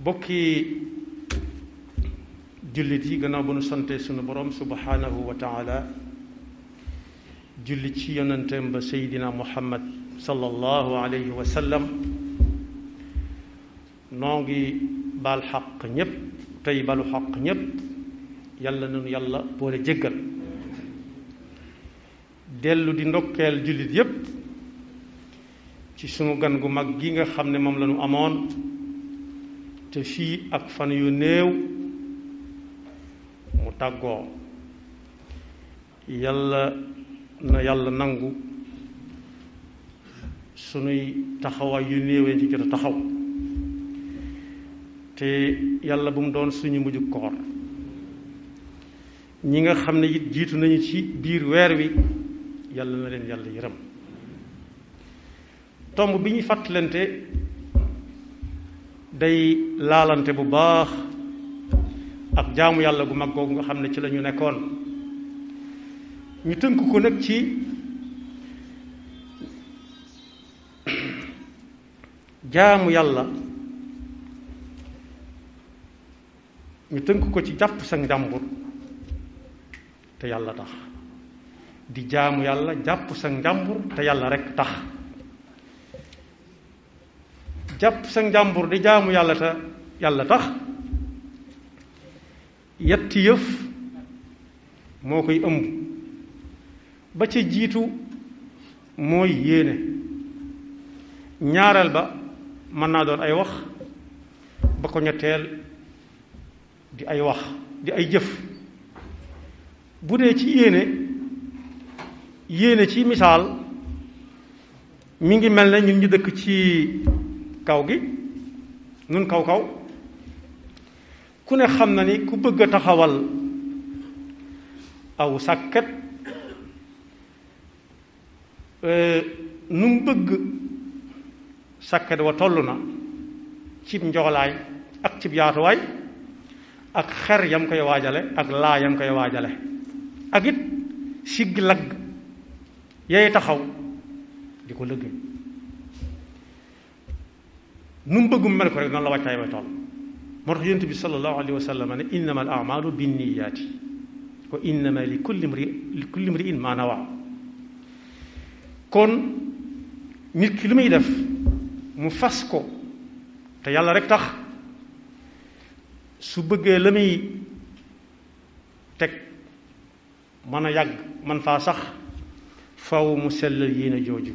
bokki jullit yi gannaaw ba nu sante sunu borom subhanahu wa taala julli ci yonenteem ba seydina muhammad sallallahu alayhi wa sallam noo ngi baal xaq ñépp tey balu xaq ñépp yàlla nanu yàlla boole jéggal dellu di ndokkeel jullit yépp ci sunu gan gu mag gi nga xam ne moom la ñu amoon te fii ak fan yu néew mu tàggoo yàlla na yàlla nangu sunuy taxawaay yu néewee ci jot a taxaw te yàlla bu mu doon suñu mujj koor ñi nga xam ne it jiitu nañu ci biir weer wi yàlla na leen yàlla yërëm tomb bi ñuy fàttalante day laalante bu baax ak jaamu yàlla gu mag googu nga xam ne ci la ñu nekkoon ñu tënk ko nag ci jaamu yàlla ñu tënk ko ci jàpp sa njàmbur te yàlla tax di jaamu yàlla jàpp sa njàmbur te yàlla rekk tax jàpp sa njàmbur di jaamu yàlla te yàlla tax yetti yëf moo koy ëmb ba ca jiitu mooy yéene ñaareel ba mën naa doon ay wax ba ko ñetteel di ay wax di ay jëf bu dee ci yéene ci misaal mi ngi mel ne ñun ñu dëkk ci kaw gi nun kaw ku ne xam na ni ku bëgg a taxawal aw sàkket nu mu bëgg sàkket wa toll na cib njoxlaay ak cib yaatuwaay ak xer yam koy waajale ak laa yam koy waajale ak it sigg lagg yay taxaw di ko lëggéey nu mu bëggum mel ko rek noonu la wàccaay way toll moo tax yonent bi sallallahu alayhi wa sallam ne innama al amalu binniyaati wa innama li kulli mri'in ma nawa kon nit ki li muy def mu fas ko te yàlla rek tax su bëggee la muy teg mën a yàgg man faa sax faw mu sellal yéene jooju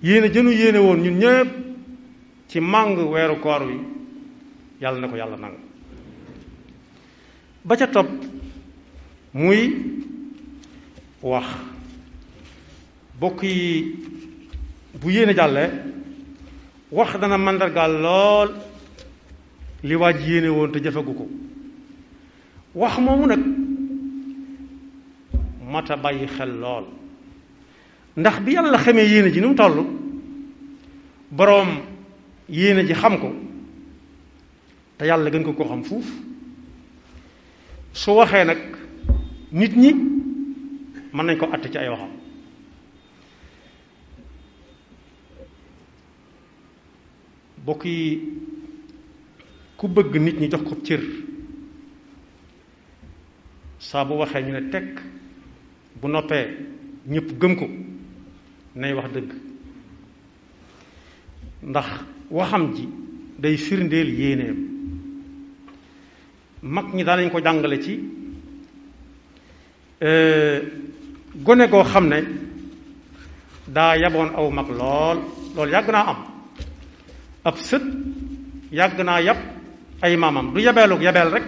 yéene jënu yéene woon ñun ñëpp ci màng weeru koor wi yàlla na ko yàlla nangu ba ca topp muy wax bokk yi bu yéene jàllee wax dana màndargaal lool li waaj yéene woon te jëfagu ko wax moomu nag mata bàyyi xel lool ndax bi yàlla xamee yéene ji nu mu toll boroom yéene ji xam ko te yàlla gën ko xam fuuf su waxee nag nit ñi mën nañ ko àtte ci ay waxam bokk yi ku bëgg nit ñi jox ko cër saa bu waxee ñu ne tekk bu noppee ñëpp gëm ko nay wax dëgg ndax waxam ji day firndeel yéeneem mag ñi daanañ ko jàngale ci gone goo xam ne daa yaboon aw mag loolu yàgg naa am ab sët yàgg naa yab ay maamam du yabeelug yabeel rek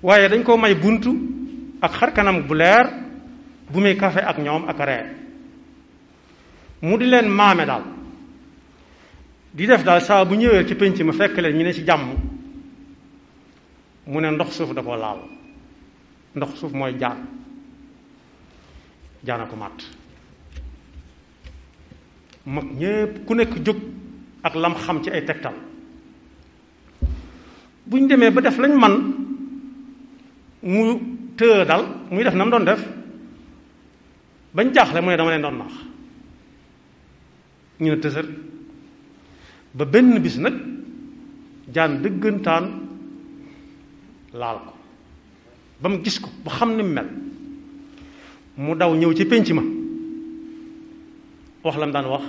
waaye dañ ko may buntu ak xarkanam bu leer bu muy kafe ak ñoom ak ree mu di leen maame daal di def daal saa bu ñëwee ci penc ma fekk leen ñu ne ci jàmm mu ne ndox suuf da ko laal ndox suuf mooy jaana ko màtt mag ñépp ku nekk jóg ak lam xam ci ay tegtal bu ñu demee ba def lañ man mu tëë dal muy def na mu doon def bañ jaaxle mu ne dama leen doon naax ñu ne tësër ba benn bis nag jaan dëggantaan laal ko ba mu gis ko ba xam ni mu mel mu daw ñëw ci pénc ma wax la mu daan wax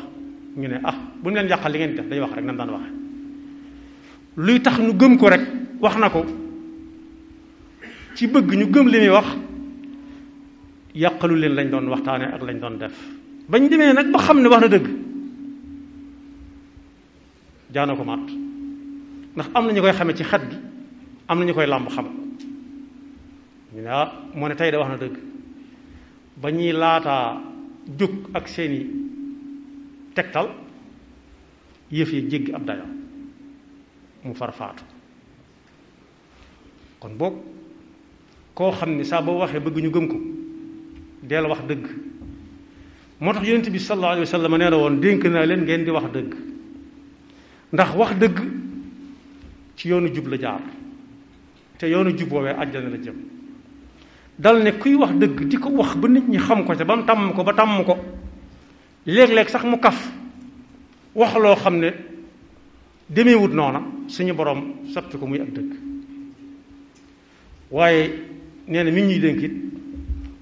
ñu ne bu ñu leen yàqal li ngeen def day wax rek na mu daan waxe luy tax ñu gëm ko rek wax na ko ci bëgg ñu gëm li muy wax yàqalu leen lañ doon waxtaane ak lañ doon def bañ demee nag ba xam ne wax na dëgg jaana ko maat ndax am na ñu koy xamee ci xet gi am na ñu koy làmb xam ñu ne moo ne tey de wax na dëgg ba ñuy laataa jóg ak seeni tegtal yëf yi jéggi ab dayo mu far faatu kon boog koo xam ni saa boo waxee bëgg ñu gëm ko deel wax dëgg moo tax yonent bi sallallahu alayhi wa sallam nee na woon dénk naa leen ngeen di wax dëgg ndax wax dëgg ci yoonu jub la jaar te yoonu jub woowee àjjana la jëm dal ne kuy wax dëgg di ko wax ba nit ñi xam ko ca ba mu tàmm ko ba tàmm ko léeg-léeg sax mu kaf wax loo xam ne demeewut noona suñu borom soppi ko muy ak dëgg waaye nee na mi ñuy dénkit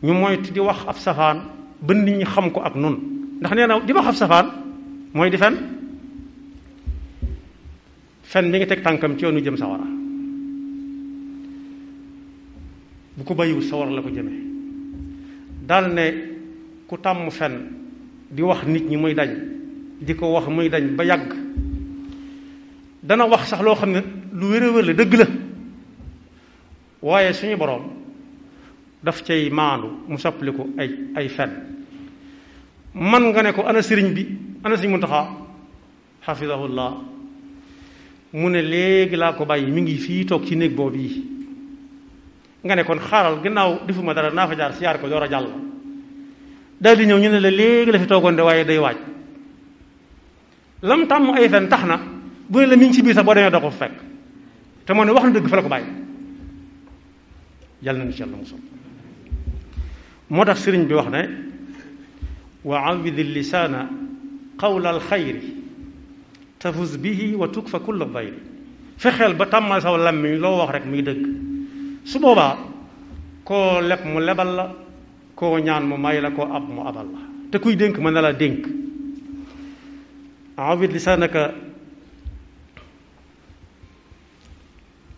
ñu moytu di wax ab safaan ba nit ñi xam ko ak nun ndax nee na di wax ab safaan mooy di fen mi ngi teg tànkam ci yoonu jëm sawara bu ko bàyyiwul sawara la ko jëme dal ne ku tàmm fen di wax nit ñi muy dañ di ko wax muy dañ ba yàgg dana wax sax loo xam ne lu wér a wér la dëgg la waaye suñu boroom daf cay maandu mu soppaliku ay fen man nga ne ko ana sëriñ bi ana sëriñ Muntaxa xafidahullah mu ne léegi laa ko bàyyi mi ngi fii toog ci néeg boobu yi nga ne kon xaaral gannaaw defuma dara naa fa jaar siyaar ko door a jàll daal di ñëw ñu ne la léegi la fi toogoon de waaye day waaj lam tàmm ay fen tax na bu ne la mi ngi ci biir sax boo demee doo ko fekk te moo ne wax na dëgg fa la ko bàyyi yàlla nañu ci yàlla musal moo tax sëriñ bi wax ne wa awidi lisaana qawla alxayri tafuz bihi wa tukfa kulla dayri fexeel ba tàmmal saw làmmiñ loo wax rek muy dëgg su boobaa koo leb mu lebal la koo ñaan mu may la koo ab mu abal la te kuy dénk mën na la dénk awid lisaanaka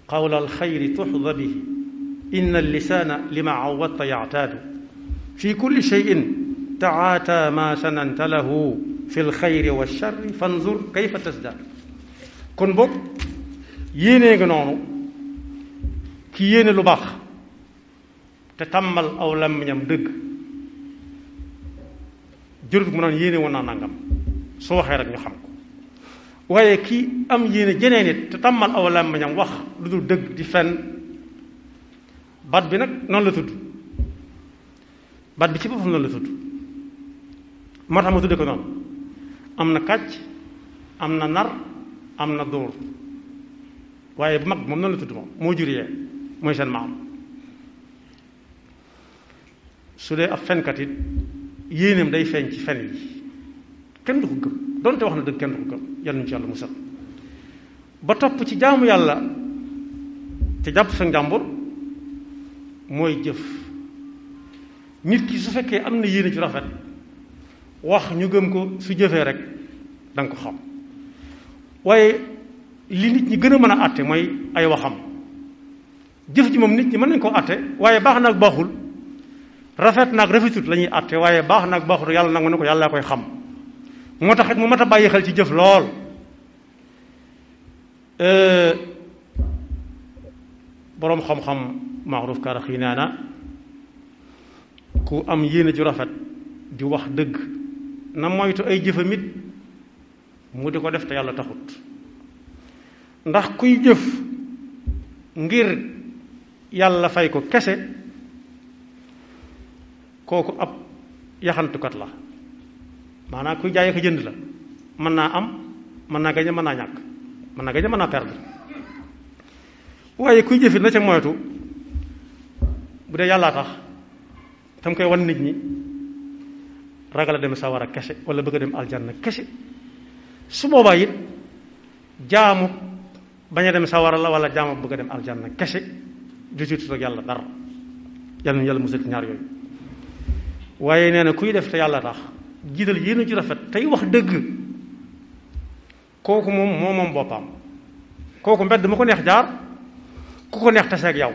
qawla alxayri tuxda bihi inna allisaana lima awadta yactaadu fi kulli cheyin taata ma sananta lahu fi lxayri walcharri fanzur kayfa tasdaad kon boog yéenee nga noonu ki yéene lu baax te tàmmal aw làmmiñam dëgg jërut mu naan yéene woon naa nangam su waxee rek ñu xam ko waaye ki am yéene jeneen nit te tàmmal aw làmmiñam wax lu dul dëgg di fen baat bi nag noonu la tudd baat bi ci boppam noonu la tudd moo tax ma tudde ko noonu am na kàcc am na nar am na dóor waaye bu mag moom noonu la tudd moom moo jur yee mooy seen maam su dee ab fenkat it yéeneem day feeñ ci fen yi kenn du ko gëm donte wax na dëgg kenn du ko gëm yàlla ñu ci yàlla musal ba topp ci jaamu yàlla te jàpp sa njàmbur mooy jëf nit ki su fekkee am na yéene ci rafet wax ñu gëm ko su jëfee rek da nga ko xam waaye li nit ñi gën a mën a àtte mooy ay waxam jëf ji moom nit ñi mën nañ koo àtte waaye baax na ak baaxul rafet na ak rafetut la ñuy àtte waaye baax na ak baaxul yàlla nangu na ko yàlla koy xam moo tax it mu mat a bàyyi xel ci jëf lool boroom xam-xam Maaruf Karaxi nee na ku am yéene ju rafet di wax dëgg na moytu ay jëfamit mu di ko def te yàlla taxut ndax kuy jëf ngir yàlla fay ko kese kooku ab yaxantukat la maanaam kuy jaay ko jënd la mën naa am mën naa gañe mën naa ñàkk mën naa gañe mën naa perdre waaye kuy jëfit na ca moytu bu dee yàllaa tax tam koy wan nit ñi ragal a dem sawara kese wala bëgg a dem aljanna kese su boobaa it jaamu bañ a dem sawara la wala jaam bëgg a dem aljanna kese jotutut ak yàlla dara. yàlla na yàlla musal ci ñaar yooyu. waaye nee na kuy def te yàlla tax jiital yéen ju rafet tey wax dëgg kooku moom boppam kooku mbedd mu ko neex jaar ku ko neex taseeg yow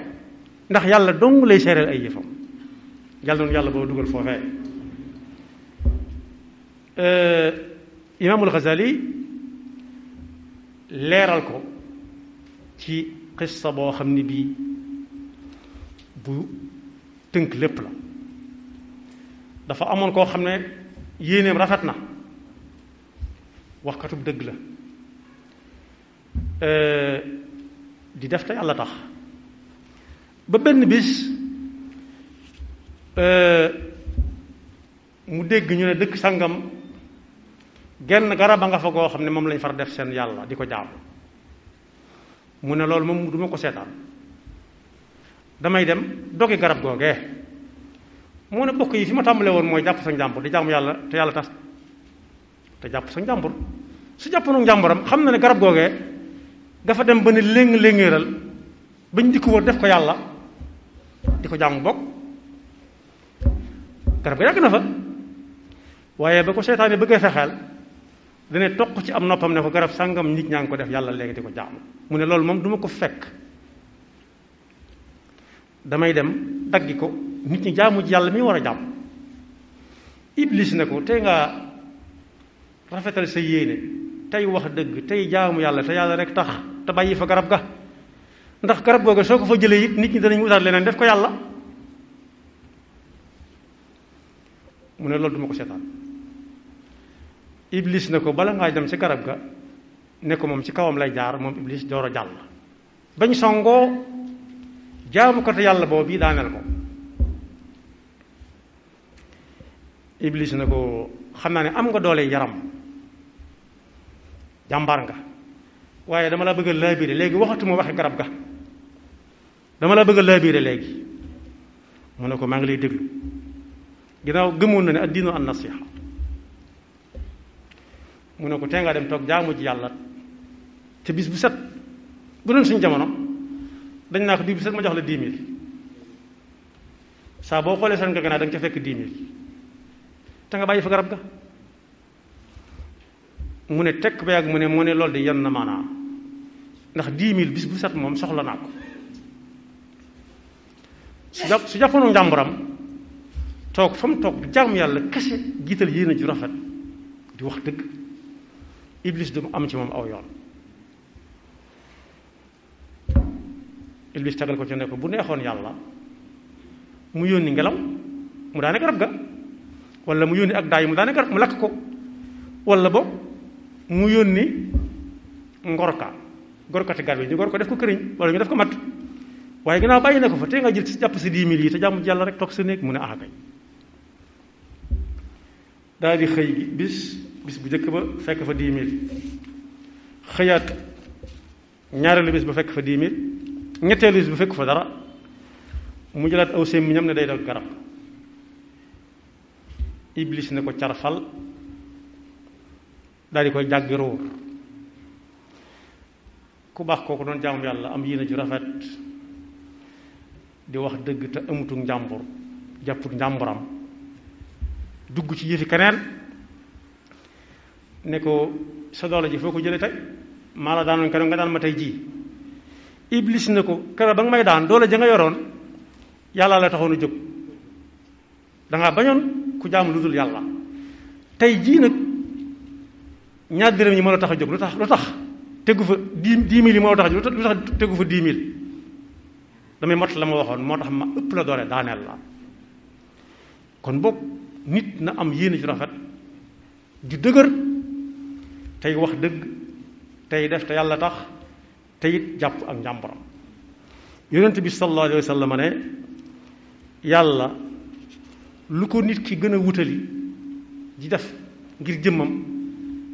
ndax yàlla dong lay seereel ay yëfam. yàlla noonu yàlla boo dugal foofee. imaamul Ghazali leeral ko ci xissa boo xam ne bii bu tënk lépp la. dafa amoon koo xam ne yéeneem rafet na waxkatub dëgg la di def te yàlla tax ba benn bis mu dégg ñu ne dëkk sangam genn garab a nga fa goo xam ne moom lañ far def seen yàlla di ko jaamu. mu ne loolu moom duma ko seetaan damay dem dogi garab googee. moo ne bokk yi fi ma tàmbalee woon mooy jàpp sa njàmbur di jaamu yàlla te yàlla tax te jàpp sa njàmbur su jàppoon njàmburam xam na ne garab googee dafa dem ba ne léng-léngéeral bañ di ko wër def ko yàlla di ko jaamu bokk garab ga yàgg na fa. waaye ba ko seytaane bëggee fexeel dana toq ci am noppam ne ko garab sàngam nit ñaa ngi ko def yàlla léegi di ko jaamu. mu ne loolu moom duma ko fekk damay dem daggi ko nit ñi jaamu ji yàlla mi war a jàmm. Iblis ne ko tey nga rafetal sa yéene tey wax dëgg tey jaamu yàlla te yàlla rek tax te bàyyi fa garab ga ndax garab googa soo ko fa jëlee it nit ñi danañ wutaat leneen def ko yàlla. mu ne loolu duma ko seetaan. Iblis ne ko bala ngaa dem ci garab ga ne ko moom ci kawam lay jaar moom Iblis door a jàll bañ songoo jaamu ko te yàlla boobu bii daaneel ko. Iblis ne ko xam naa ne am nga doole yaram jàmbaar nga waaye dama la bëgg a laabire léegi waxatuma waxe garab ga dama la bëgg a laabire léegi. mu ne ko maa ngi lay déglu ginnaaw gëmoon na ne ad-diinu an-nasiha. mu ne ko tee nga dem toog jaamu ji yàlla te bis bu set bu doon suñu jamono dañ naa ko bis bu set ma jox la 10 000 saa boo xoolee seen nga gannaaw da nga ca fekk 10 000 te nga bàyyi fa garab ga. mu ne tekk ba yàgg mu ne loolu de yenn na maanaa ndax 10 000 bis bu set moom soxla naa ko. su jàppoon njàmburam toog fa mu toog di jaamu yàlla kese jiital yéene ju rafet di wax dëgg Iblis du am ci moom aw yoon. Iblis tagal ko ci ne ko bu neexoon yàlla mu yónni ngelaw mu daane garab ga wala mu yónni ak daay mu daane garab mu lakk ko wala boog mu yónni ngorkati garab yi ñu gor ko def ko këriñ wala ñu def ko matt waaye ginnaaw bàyyi na ko fa te nga jël jàpp si 10 000 yi te jàmm yàlla rek toog sa néeg mu ne ah kay. daal di xëy gi bis bu njëkk ba fekk fa 10 000 xëyaat ñaareelu bis ba fekk fa 10 000 ñetteelu bis bu fekk fa dara mu jëlaat aw sémmiñam ne day dog garab. Iblis ne ko carfal daal di koy jàggi róor. ku baax kooku doon jaamu yàlla am yéene ju rafet di wax dëgg te amutu njàmbur jàpput njàmburam dugg ci yëfi keneen ne ko sa doole ji foo ko jëlee tey maa la daanoon keneen nga daan ma tey jii. Iblis ne ko keroog ba nga may daan doole ja nga yoroon yàlla la taxoon a jóg dangaa bañoon ku jaamu lu dul yàlla tey jii nag ñaar dërëm yi moo la tax a jóg lu tax tegu fa 10 000 yi moo la tax a jóg lu tax tegu fa 10 000 damay mot la ma waxoon moo tax ma ëpp la doole daaneel la. kon boog nit na am yéene ci rafet ju dëgër tey wax dëgg tey def te yàlla tax te it jàpp ak njàmbaram. yonent bi sallallahu alayhi wa sallam ne yàlla lu ko nit ki gën a wutali di def ngir jëmmam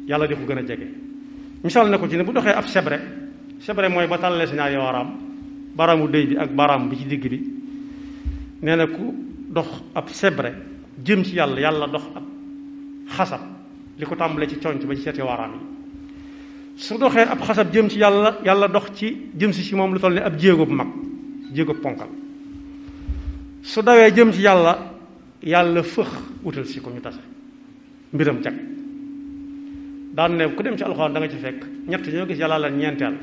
yàlla di ko gën a jege. misaal na ko ci ne bu doxee ab sebre mooy ba tàllalee si ñaari waaraam baaraamu déy bi ak baaraam bi ci digg bi nee na ku dox ab sebre jëm ci yàlla dox ab xasab li ko tàmbalee ci conc ba ci seeti waaraam yi su doxee ab xasab jëm ci yàlla yàlla dox ci jëm si moom lu toll ne ab jéego bu mag jéego ponkal su dawee jëm ci yàlla yàlla fëx wutal si ko ñu tase mbiram jag daan ne ku dem ci alxuraan da nga ci fekk ñett ñoo gis yàlla la ñeenteel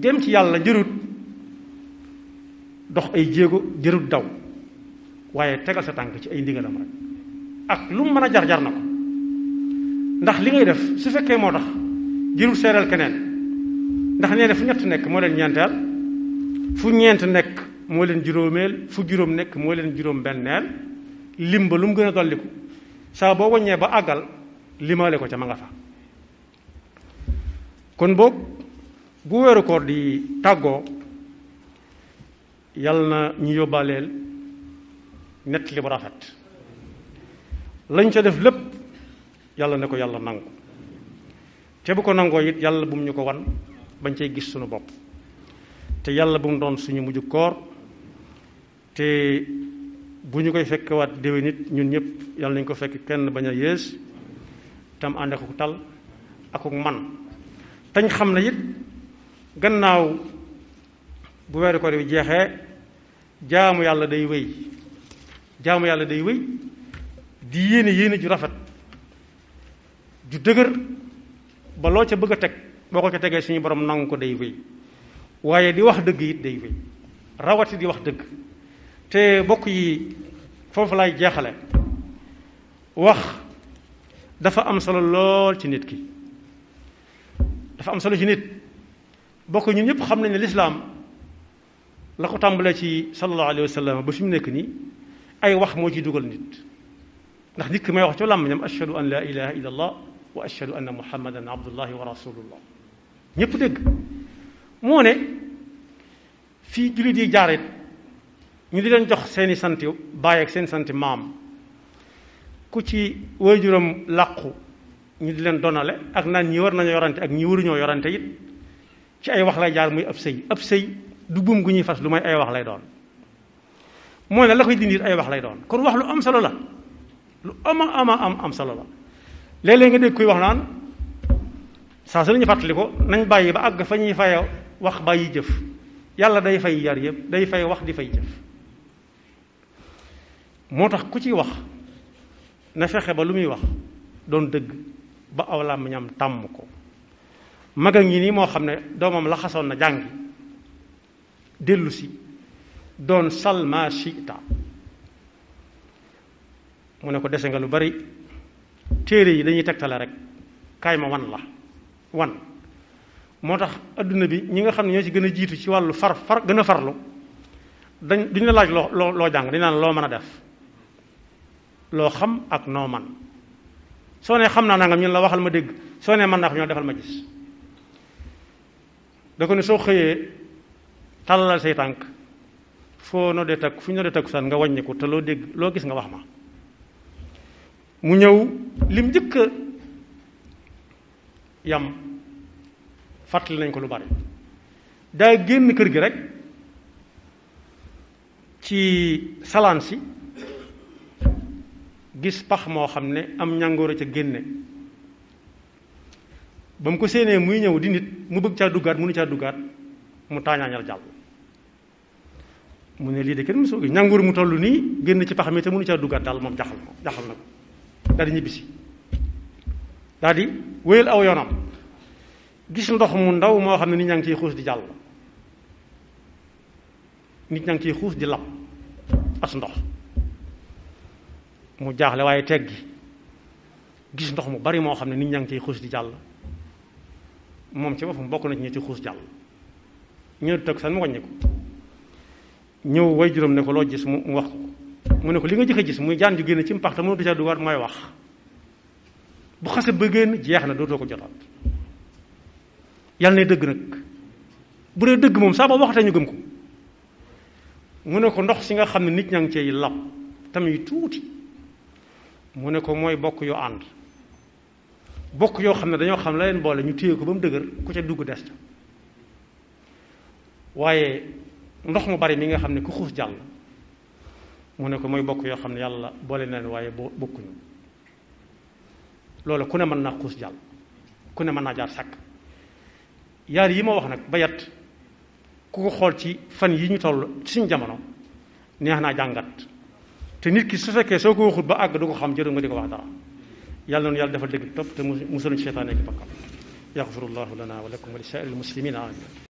dem ci yàlla jërut dox ay jéego jërut daw waaye tegal sa tànk ci ay ndigalam rek ak lu mu mën a jar na ko ndax li ngay def su fekkee moo tax jërut seeral keneen ndax nee na fu ñett nekk moo leen ñeenteel fu ñeent nekk moo leen juróomeel fu juróom nekk moo leen juróom benneel lim ba lu mu gën a dolliku saa boo waññee ba àggal limaale ko ca ma nga fa kon boog bu weeru koor di tàggoo yàlla na ñu yóbbaaleel nett li bu rafet lañ ca def lépp yàlla ne ko yàlla nangu te bu ko nangoo it yàlla bu mu ñu ko wan bañ cay gis suñu bopp te yàlla bu mu doon suñu mujj koor te bu ñu koy fekkewaat déwén nit ñun ñëpp yàlla nañ ko fekk kenn bañ a yées tam ànd ak tal ak man tañ xam ne it gannaaw bu weeru koor bi jeexee jaamu yàlla day wéy di yéene ju rafet ju dëgër ba loo ca bëgg a teg boo ko ca tegee suñu borom nangu ko day wéy waaye di wax dëgg it day wéy rawati di wax dëgg te bokk yi foofu lay jeexale wax dafa am solo lool ci nit ki dafa am solo ci nit bokk ñun ñëpp xam nañ ne lislaam la ko tàmbalee ci sallallahu alayhi wa sallam ba fi mu nekk nii ay wax moo ciy dugal nit ndax nit ki may wax ci làmmiñam ashhadu an la ilaha illa allah wa ashhadu anna muhammadan abdullahi wa rasulullah ñëpp dégg moo ne fii jullit yi jaarit ñu di leen jox seeni santi baay ak seen santi maam ku ci waajuram làqu ñu di leen donale ak naan ñi war nañoo yorante ak ñi waruñoo yorante it ci ay wax lay jaar muy ab sëy du buum gu ñuy fas lu may ay wax lay doon moo ne la koy dindi ay wax lay doon kon wax lu am solo la lu am solo la léeg-léeg nga dégg kuy wax naan saa su nañu fàttali ko nañ bàyyi ba àgg fa ñuy fay wax bàyyi jëf yàlla day fay yar yëpp day fay wax di fay jëf moo tax ku ciy wax na fexe ba lu muy wax doon dëgg ba aw làmmiñam tàmm ko maga ngi nii moo xam ne doomam la xasoon na jàngi dellu si doon salma shita mu ne ko dese nga lu bari téere yi dañuy tegtale rek kaay ma wan moo tax adduna bi ñi nga xam ne ñoo ci gën a jiitu ci wàllu far gën a farlu duñ la laaj loo jàng dañ naan loo mën a def loo xam ak noo man soo nee xam naa nangam ñun la waxal ma dégg soo nee mën naa ko ñoo defal ma gis da ko ne soo xëyee tàllal say tànk fu ñu noddee takkusaan nga wàññiku te loo dégg loo gis nga wax ma mu ñëw lim njëkk a yam fàttali nañ ko lu bari daa génn kër gi rek ci salaan si gis pax moo xam ne am ñàngoor a ca génne ba mu ko séenee muy ñëw di nit mu bëgg caa duggaat mënu caa duggaat mu taañaañal jàll mu ne lii de kenn mësoo gis ñàngoor mu toll nii génn ci pax mi te mënu caa duggaat daal moom jaxal na ko daal di ñibbisi daal di wéyal aw yoonam gis ndox mu ndaw moo xam ne nit ñaa ngi ciy xuus di jàll nit ñaa ngi ciy xuus di lab as ndox mu jaaxle waaye teggi gis ndox mu bari moo xam ne nit ñaa ngi ciy xuus di jàll moom ci boppam bokk na ci ñi ci xuus jàll ñëw teg san mu wàññi ko ñëw way juróom ne ko loo gis mu wax ko mu ne ko li nga jëkk a gis muy jaan ju génn ci mpax te mënatu ca dugaat mooy wax bu xase ba génn jeex na dootoo ko jotaat yàlla ne dëgg nag bu dee dëgg moom saa ba waxatee ñu gëm ko mu ne ko ndox si nga xam ne nit ñaa ngi cey lab tamit tuuti mu ne ko mooy bokk yoo ànd bokk yoo xam ne dañoo xam la leen boole ñu téye ko ba mu dëgër ku ca dugg des ca waaye ndox mu bari mi nga xam ne ku xuus jàll mu ne ko mooy bokk yoo xam ne yàlla boole na leen waaye bokkuñu loolu ku ne mën naa xuus jàll ku ne mën naa jaar sàkk yaar yi ma wax nag ba yat ku ko xool ci fan yi ñu toll ci suñu jamono neex naa jàngat te nit ki su fekkee soo ko waxut ba àgg du ko xam jëru nga di ko wax dara yàlla noonu yàlla dafa dëgg topp te musaluñ seytaane ki bakkam yaxfirullahu lana wa lakum wa li saa'iril muslimina amin